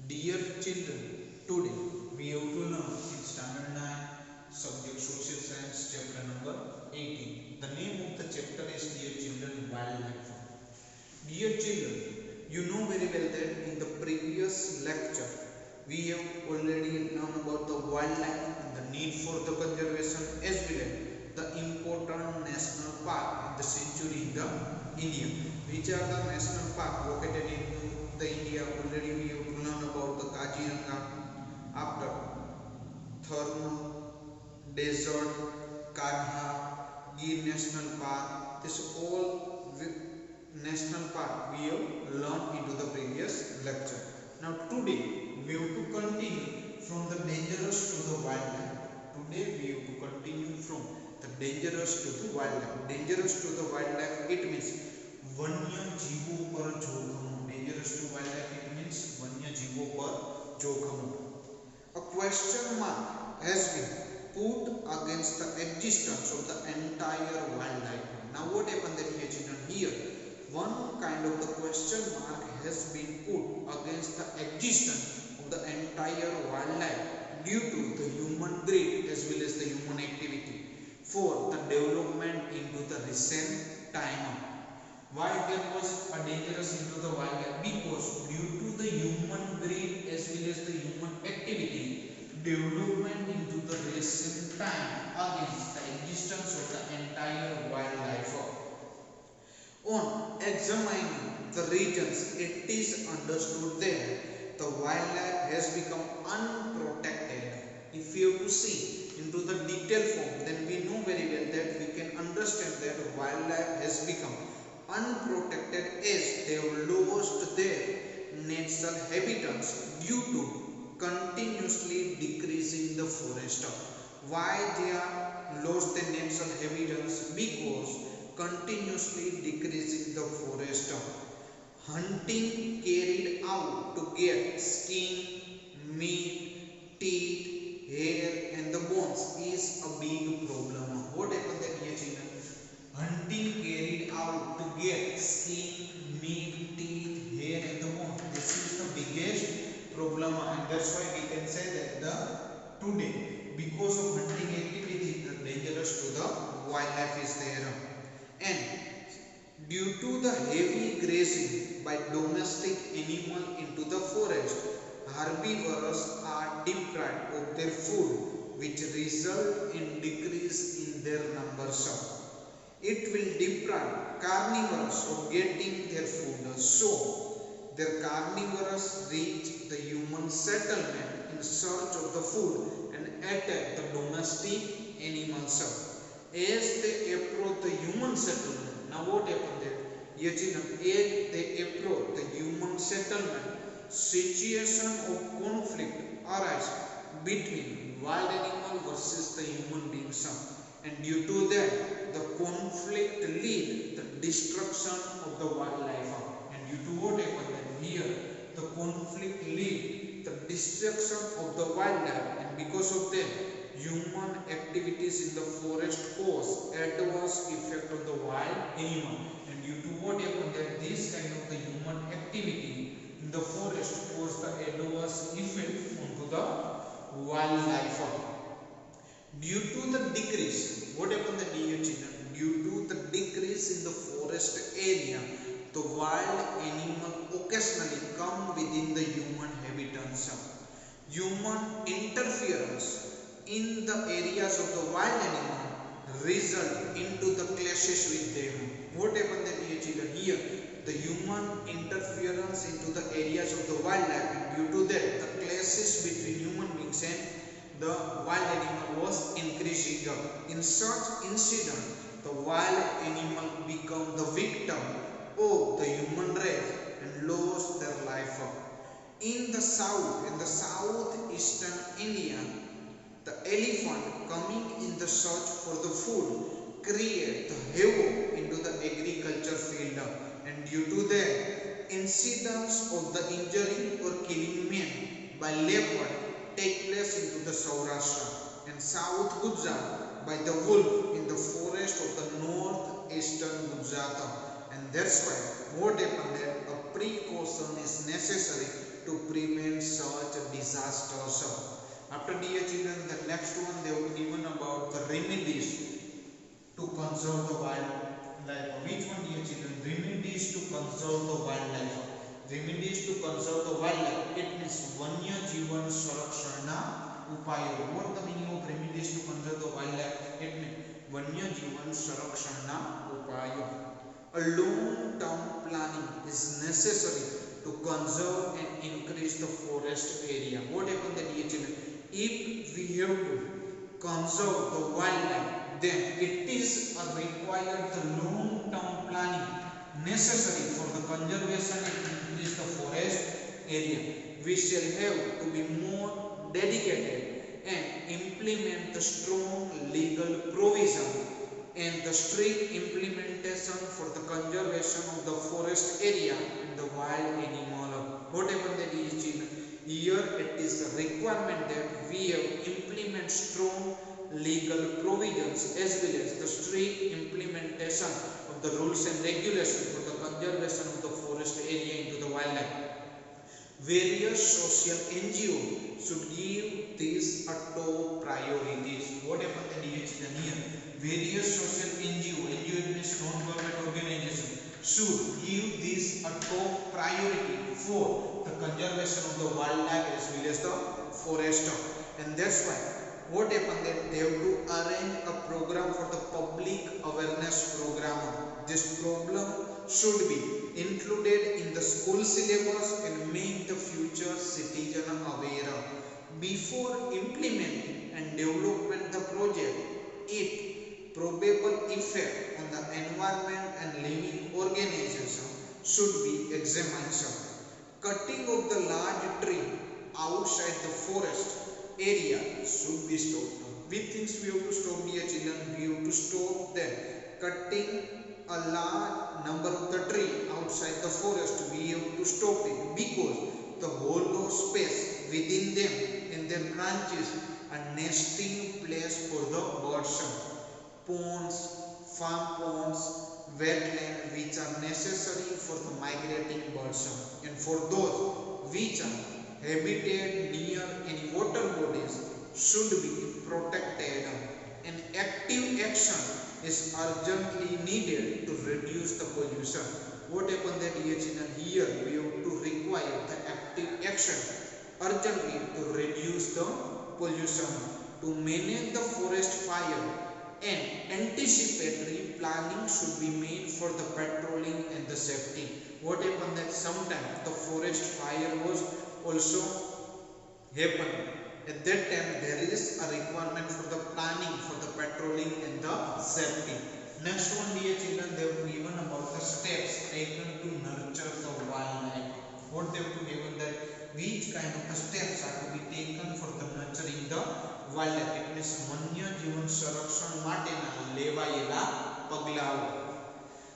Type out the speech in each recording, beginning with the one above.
Dear children, today we have to learn in standard 9 subject social science chapter number 18. The name of the chapter is Dear Children Wildlife. Dear children, you know very well that in the previous lecture we have already learned about the wildlife and the need for the conservation as well as the important national park in the century in the India. Which are the national park located in the India? Already we have to learn about the Kaziranga, after Thermal Desert, Kanha, Gir National Park. This all national park we have learned into the previous lecture. Now today we have to continue from the dangerous to the wildlife. Today we have to continue from the dangerous to the wildlife. Dangerous to the wildlife, it means वन्य जीवों पर जोखम. Dangerous to wildlife, it means वन्य जीवों पर जोखम. A question mark has been put against the existence of the entire wildlife. Now what happened that here children? Here one kind of the question mark has been put against the existence of the entire wildlife due to the human greed as well as the human activity for the development into the recent time. Why there was a dangerous into the wildlife? Because due to the human greed as well as the human activity, development into the recent time against the existence of the entire wildlife. On examining the regions, it is understood that the wildlife has become unprotected. If you have to see into the detailed form, then we know very well that we can understand that wildlife has become unprotected as they have lost their natural habitats due to continuously decreasing the forest. Why they are lost their natural habitats? Because continuously decreasing the forest. Hunting carried out to get skin, meat, teeth, hair and the bones is a big problem. What happened that here children? Hunting carried out to get skin, meat, teeth, hair and the bones. This is the biggest problem, and that's why we can say that the today because of hunting activity the dangerous to the wildlife is there. And due to the heavy grazing by domestic animal into the forest, herbivores are deprived of their food, which result in decrease in their numbers. It will deprive carnivores of getting their food. So, their carnivores reach the human settlement in search of the food and attack the domestic animals. As they approach the human settlement, now what happened there? As they approach the human settlement, situation of conflict arise between wild animal versus the human beings, and due to that, the conflict lead the destruction of the wildlife. And due to what happened here, the conflict lead the destruction of the wildlife, and because of that, human activities in the forest cause adverse effect on the wild animal. And due to what happened that this kind of the human activity in the forest cause the adverse effect onto the wildlife. Due to the decrease, what happened that dear children? Due to the decrease in the forest area, the wild animal occasionally come within the human habitats. Human interference in the areas of the wild animal result into the clashes with them. What happened that dear children? Here the human interference into the areas of the wildlife, and due to that the clashes between human beings and the wild animal was increasing. In such incident, the wild animal become the victim of the human race and lost their life. In the southeastern India, the elephant coming in the search for the food create the havoc into the agriculture field, and due to that, incidents of the injuring or killing men by leopard take place into the Saurashtra and South Gujarat by the wolf in the forest of the northeastern Gujarat. That's why what happened there, a precaution is necessary to prevent such disasters. After dear children, the next one they will given about the remedies to conserve the wildlife. Which one dear children? Remedies to conserve the wildlife. Remedies to conserve the wildlife. It means Vanya Jeevan Sarakshana Upayo. What the meaning of remedies to conserve the wildlife? It means Vanya Jeevan Sarakshana Upayo. A long-term planning is necessary to conserve and increase the forest area. What happened then dear children? If we have to conserve the wildlife, then it is required the long-term planning necessary for the conservation and increase the forest area. We shall have to be more dedicated and implement the strong legal provision and the strict implementation for the conservation of the forest area and the wild animal. Whatever that is, here it is the requirement that we have implement strong legal provisions as well as the strict implementation of the rules and regulations for the conservation of the forest area into the wildlife. Various social NGOs should give this a top priorities. What happened in here? Various social NGO means non-government organization, should give this a top priority for the conservation of the wildlife as well as the forest. And that's why what happened that they have to arrange a program for the public awareness program. This program should be included in the school syllabus and make the future citizen aware. Before implementing and development the project, its probable effect on the environment and living organism should be examined. Cutting of the large tree outside the forest area should be stopped. Which things we have to stop, dear children? We have to stop them cutting a large number of the tree outside the forest. We have to stop it because the hollow space within them and their branches are nesting place for the birds. Ponds, farm ponds, wetland which are necessary for the migrating birds, and for those which are habitat near any water bodies should be protected. An active action is urgently needed to reduce the pollution. What happened that here we have to require the active action urgently to reduce the pollution, to manage the forest fire, and anticipatory planning should be made for the patrolling and the safety. What happened that sometimes the forest fire was also happen. At that time there is a requirement for the planning for the patrolling and the safety. Next one, dear children, they have given about the steps taken to nurture the wildlife. What they have given that which kind of the steps are to be taken for the nurturing the wildlife. It means વન્ય જીવન સંરક્ષણ માટેના લેવાયેલા પગલાઓ.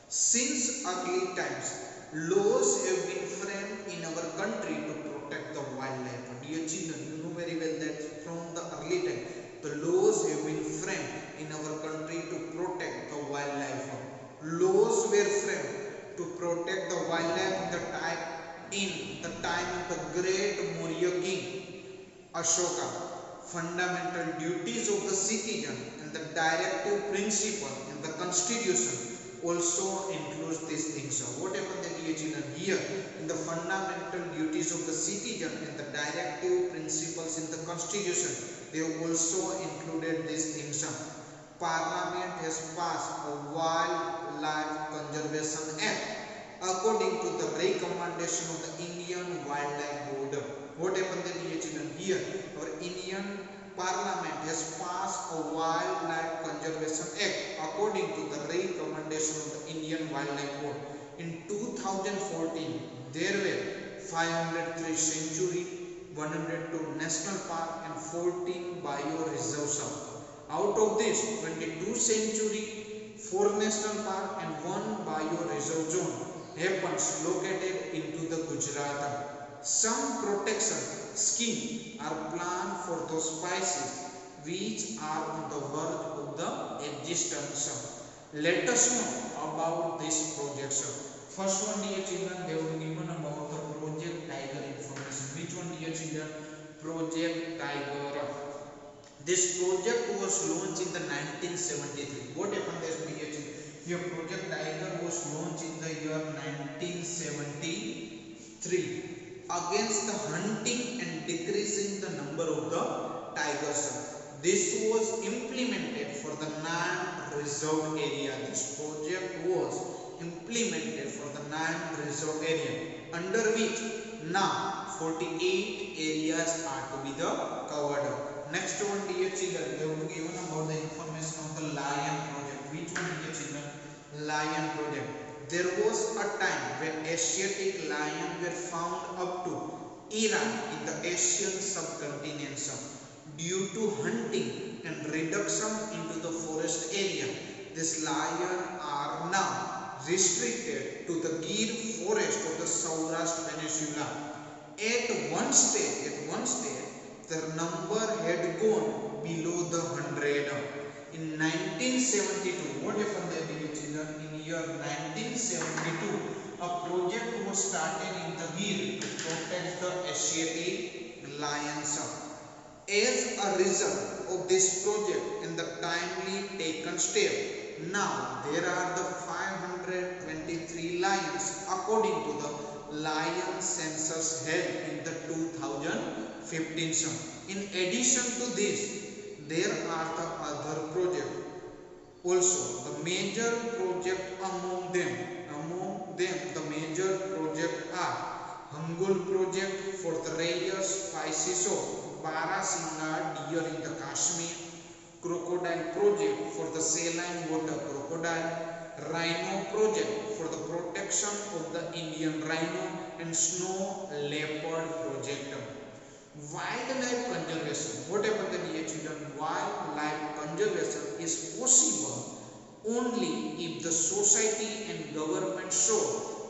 Since early times, laws have been framed in our country to protect the wildlife. Dear children, you know very well that from the early time, the laws have been framed in our country to protect the wildlife. Laws were framed to protect the wildlife in the time of the great Maurya king Ashoka. Fundamental duties of the citizen and the directive principle in the constitution also includes these things. What happened here in the fundamental duties of the citizen and the directive principles in the constitution, they also included these things. Parliament has passed a Wildlife Conservation Act according to the recommendation of the Indian Wildlife Board. What happened here? Our Indian Parliament has passed a Wildlife Conservation Act according to the recommendation of the Indian Wildlife Board. In 2014, there were 503 sanctuary, 102 national park and 14 bioreserves. Out of this, 22 sanctuary, 4 national park and 1 bioreserve zone happens located into the Gujarat. Some protection schemes are planned for those species which are on the verge of the existence. Let us know about these projects. First one, dear children, they will given about the project Tiger information. Which one, dear children? Project Tiger. This project was launched in the 1973. What happened there, dear children? Your Project Tiger was launched in the year 1973 against the hunting and decreasing the number of the tigers. This was implemented for the non-reserved area. This project was implemented for the non-reserved area, under which now 48 areas are to be the covered. Next one, dear children, they will be given about the information of the Lion project. Which one, dear children? Lion project. There was a time when Asiatic lions were found up to Iran in the Asian subcontinent. Due to hunting and reduction into the forest area, these lions are now restricted to the Gir forest of the Saurashtra Peninsula. At one stage, their number had gone below the 100. In 1972, what happened there, dear children? In year 1972, a project was started in the Gir to protect the Asiatic lions. As a result of this project and the timely taken step, now there are the 523 lions according to the lion census held in the 2015. In addition to this, there are the other projects also. The major project among them the major project are Hangul project for the rare species of Barasingha deer in the Kashmir, crocodile project for the saline water crocodile, rhino project for the protection of the Indian rhino, and snow leopard project. Wildlife conservation. What happened, dear children? Wildlife conservation is possible only if the society and government show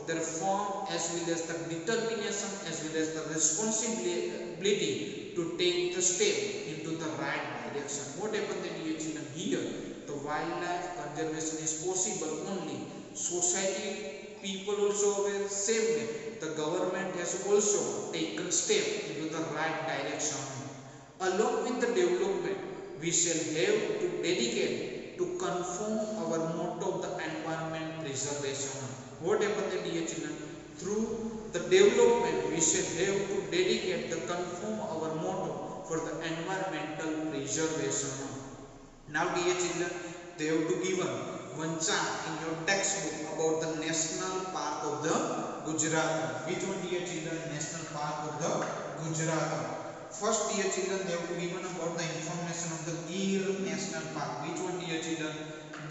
their firm as well as the determination as well as the responsibility to take the step into the right direction. What happened, dear children? Here the wildlife conservation is possible only society people also will same way the government has also taken step into the right direction. Along with the development, we shall have to dedicate to conform our motto of the environment preservation. What happened, dear children? Through the development, we shall have to dedicate the conform our motto for the environmental preservation. Now, dear children, they have to given one chart in your textbook about the National Park of the Gujarat. Which one, dear children? National Park of the Gujarat. First, dear children, they have to given about the information of the Gir National Park. Which one, dear children?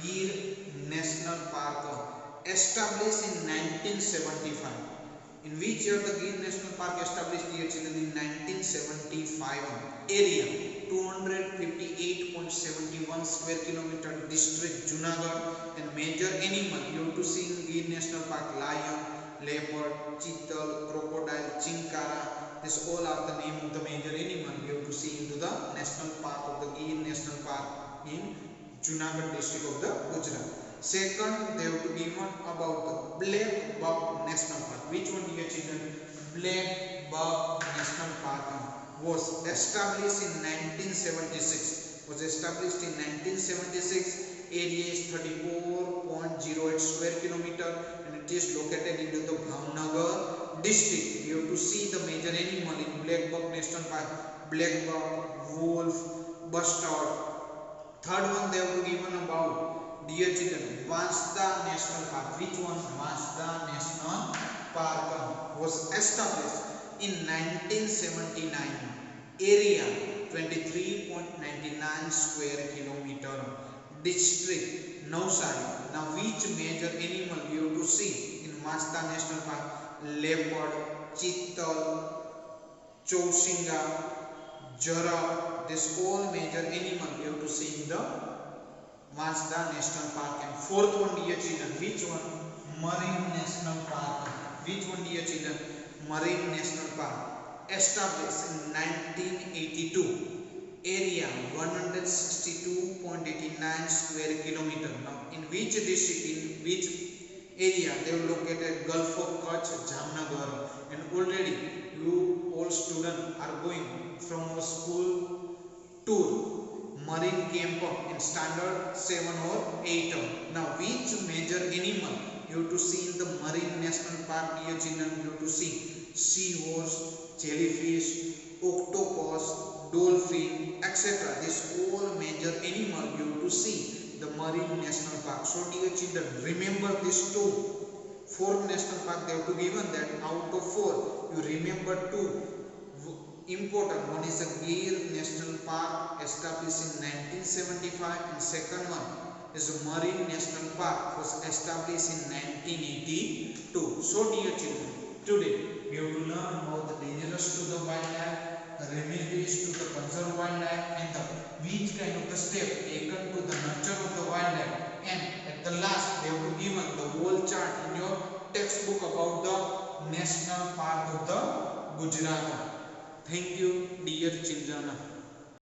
Gir National Park, established in 1975. In which year the Gir National Park established, dear children? In 1975. Area 258.71 square kilometer, district Junagadh, and major animal you have to see in Gir National Park: lion, leopard, cheetal, crocodile, chinkara. This all are the name of the major animal you have to see into the National Park of the Gir National Park in Junagadh district of the Gujarat. Second, they have to given about the Black Buck National Park. Which one, dear children? Black Buck National Park was established in 1976. Area is 34.08 square kilometer and it is located into the Bhavnagar district. You have to see the major animal in Black Buck National Park: black buck, wolf, bustard. Third one, they have to given about, dear children, Vansda National Park. Which one? Vansda National Park was established in 1979. Area 23.99 square kilometer. District Navsari. Now, which major animal you have to see in Vansda National Park? Leopard, cheetal, chausinga, giraffe. This all major animal you have to see in the Vansda National Park. And fourth one, dear children, which one? Marine National Park. Which one, dear children? Marine National Park, established in 1982. Area 162.89 square kilometer. Now, in which district, in which area they are located? Gulf of Kutch, Jamnagar. And already you all students are going from our school tour marine camp in standard 7 or 8. Now which major animal you have to see in the marine national park, dear children? You have to see seahorse, jellyfish, octopus, dolphin, etc. This all major animal you have to see the marine national park. So dear children, remember these two. 4 national park they have to given that. Out of 4 you remember 2 important. One is the Gir National Park established in 1975 and second one is the Marine National Park was established in 1982. So dear children, today we have to learn about the dangers to the wildlife, the remedies to the conserve wildlife and the which kind of the step taken to the nurture of the wildlife, and at the last they have to given the whole chart in your textbook about the National Park of the Gujarat. Thank you, dear children.